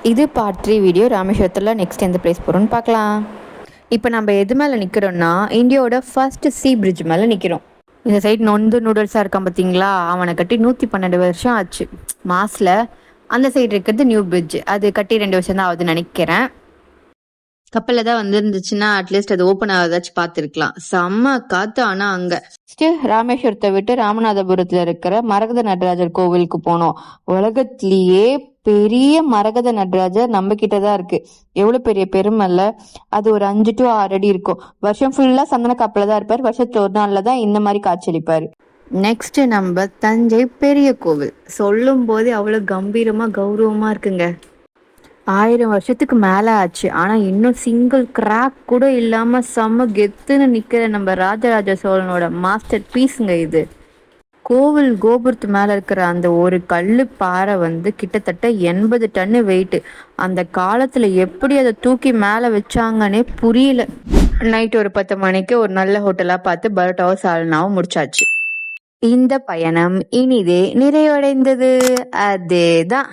இது part 3 video. ராமேஸ்வரத்தில் next எந்த பிளேஸ் போகிறோன்னு பார்க்கலாம். இப்போ நம்ம எது மேலே நிற்கிறோன்னா இந்தியாவோட ஃபர்ஸ்ட் சீ பிரிட்ஜ் மேலே நிற்கிறோம். இந்த சைட் நொந்து நூடுல்ஸாக இருக்கான் பார்த்தீங்களா, அவனை கட்டி 112 வருஷம் ஆச்சு மாஸில். அந்த சைடு இருக்கிறது நியூ பிரிட்ஜ், அது கட்டி 2 வருஷம் தான் ஆகுதுன்னு நினைக்கிறேன். கப்பலில் தான் வந்துருந்துச்சுன்னா அட்லீஸ்ட் அது ஓப்பன் ஆகுதாச்சும் பார்த்துருக்கலாம். செம்ம காற்று. ஆனால் அங்கே ராமேஸ்வரத்தை விட்டு ராமநாதபுரத்தில் இருக்கிற மரகத நடராஜர் கோவிலுக்கு போனோம். உலகத்திலேயே பெரிய மரகத நடராஜர் நம்ம கிட்டதான் இருக்கு. எவ்வளவு பெரிய பெருமல்ல. அது ஒரு 5 to 6 அடி இருக்கும். வருஷம் ஃபுல்லா சந்தன காப்புல தான் இருப்பாரு. வருஷத்துல ஒரு நாள்ல தான் இந்த மாதிரி காட்சியளிப்பாரு. நெக்ஸ்ட் நம்ம தஞ்சை பெரிய கோவில். சொல்லும் போதே அவ்வளவு கம்பீரமா கௌரவமா இருக்குங்க. 1000 வருஷத்துக்கு மேல ஆச்சு, ஆனா இன்னும் சிங்கிள் கிராக் கூட இல்லாம செம்ம கெத்துன்னு நிக்கிற நம்ம ராஜராஜ சோழனோட மாஸ்டர் பீஸுங்க இது. கோவில் கோபுரத்து மேலே இருக்கிற அந்த ஒரு கல்லு பாறை கிட்டத்தட்ட 80 டன்னு வெயிட்டு. அந்த காலத்தில் எப்படி அதை தூக்கி மேலே வச்சாங்கன்னே புரியல. நைட் ஒரு 10 மணிக்கு ஒரு நல்ல ஹோட்டலாக பார்த்து பரோட்டாவும் சால்னாவும் முடிச்சாச்சு. இந்த பயணம் இனிதே நிறைவடைந்தது. அதேதான்.